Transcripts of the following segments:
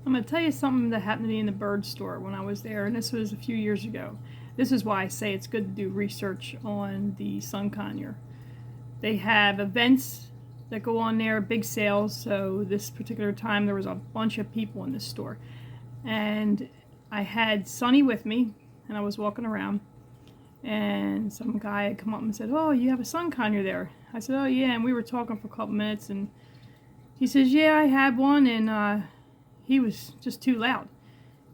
I'm going to tell you something that happened to me in the bird store when I was there, and this was a few years ago. This is why I say it's good to do research on the sun conure. They have events that go on there, big sales, so this particular time there was a bunch of people in this store. And I had Sonny with me, and I was walking around, and some guy had come up and said, "Oh, you have a sun conure there?" I said, "Oh yeah," and we were talking for a couple minutes, and he says, "Yeah, I had one," and he was just too loud.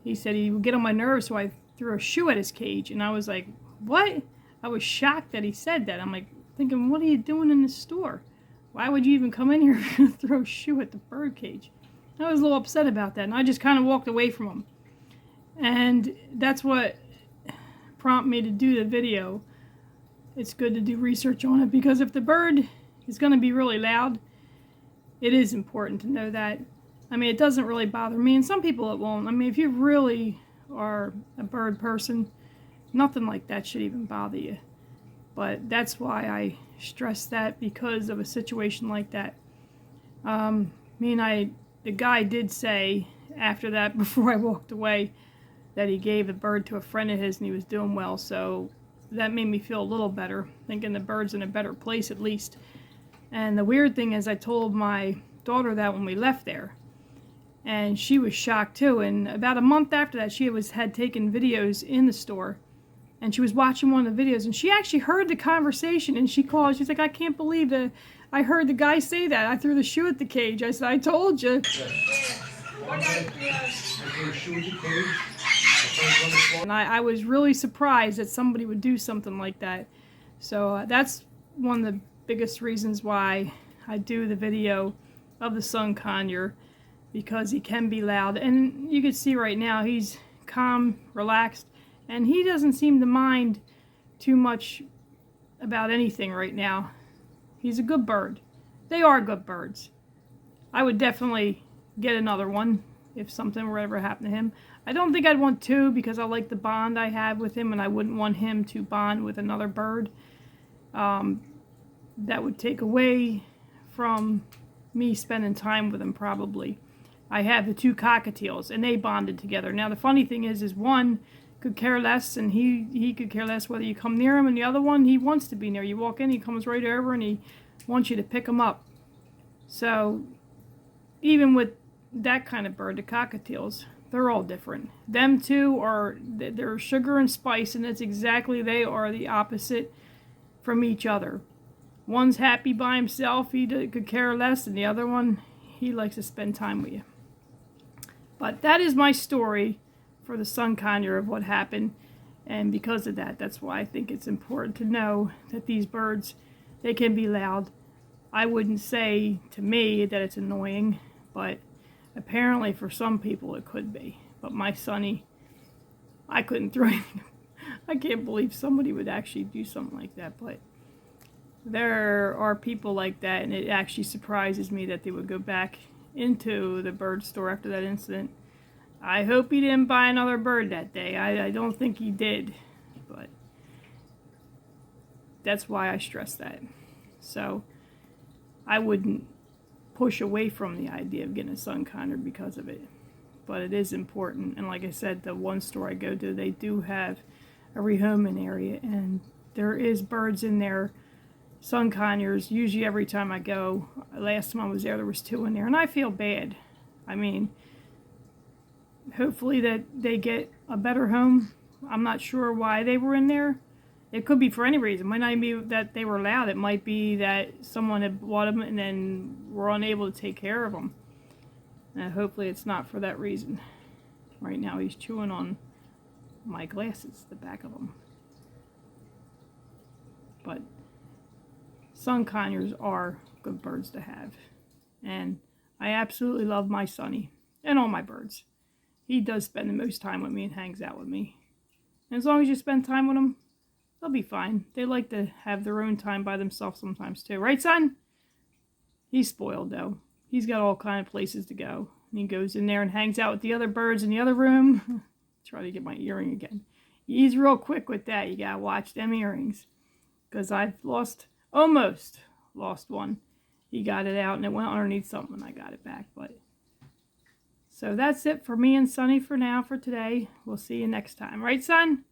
He said he would get on my nerves, so I threw a shoe at his cage, and I was like, "What?" I was shocked that he said that. I'm like thinking, what are you doing in this store? Why would you even come in here and throw a shoe at the bird cage? I was a little upset about that, and I just kind of walked away from him. And that's what prompted me to do the video. It's good to do research on it, because if the bird is going to be really loud, it is important to know that. I mean, it doesn't really bother me, and some people it won't. I mean, if you really are a bird person, nothing like that should even bother you. But that's why I stress that, because of a situation like that. The guy did say after that, before I walked away, that he gave the bird to a friend of his and he was doing well, so that made me feel a little better, thinking the bird's in a better place at least. And the weird thing is, I told my daughter that when we left there, and she was shocked too. And about a month after that, she had taken videos in the store, and she was watching one of the videos, and she actually heard the conversation, and she called. She's like, "I can't believe that I heard the guy say that. I threw the shoe at the cage." I said, "I told you." And I was really surprised that somebody would do something like that. So that's one of the biggest reasons why I do the video of the sun conure, because he can be loud. And you can see right now he's calm, relaxed, and he doesn't seem to mind too much about anything right now. He's a good bird. They are good birds. I would definitely get another one if something were ever happen to him. I don't think I'd want two, because I like the bond I have with him, and I wouldn't want him to bond with another bird. That would take away from me spending time with him probably. I have the two cockatiels, and they bonded together. Now the funny thing is one could care less, and he could care less whether you come near him, and the other one, he wants to be near. You walk in, he comes right over, and he wants you to pick him up. So even with that kind of bird, the cockatiels, they're all different. Them two they're sugar and spice, and it's exactly, they are the opposite from each other. One's happy by himself, he could care less, and the other one, he likes to spend time with you. But that is my story for the sun conure of what happened, and because of that, that's why I think it's important to know that these birds, they can be loud. I wouldn't say to me that it's annoying, but apparently for some people it could be. But my Sonny, I couldn't throw anything. I can't believe somebody would actually do something like that, but there are people like that, and it actually surprises me that they would go back into the bird store after that incident. I hope he didn't buy another bird that day. I don't think he did, but that's why I stress that. So I wouldn't push away from the idea of getting a sun conure because of it, but it is important. And like I said, the one store I go to, they do have a rehoming area, and there is birds in there, sun conures, usually every time I go. Last time I was there was two in there, and I feel bad. I mean, hopefully that they get a better home. I'm not sure why they were in there. It could be for any reason. It might not even be that they were loud. It might be that someone had bought them and then were unable to take care of them. And hopefully it's not for that reason. Right now he's chewing on my glasses, the back of them. But sun conures are good birds to have. And I absolutely love my Sonny and all my birds. He does spend the most time with me and hangs out with me. And as long as you spend time with them, they'll be fine. They like to have their own time by themselves sometimes too. Right, son? He's spoiled though. He's got all kind of places to go. And he goes in there and hangs out with the other birds in the other room. Try to get my earring again. He's real quick with that. You gotta watch them earrings. Because I've almost lost one. He got it out and it went underneath something and I got it back. But So that's it for me and Sonny for now for today. We'll see you next time. Right, son?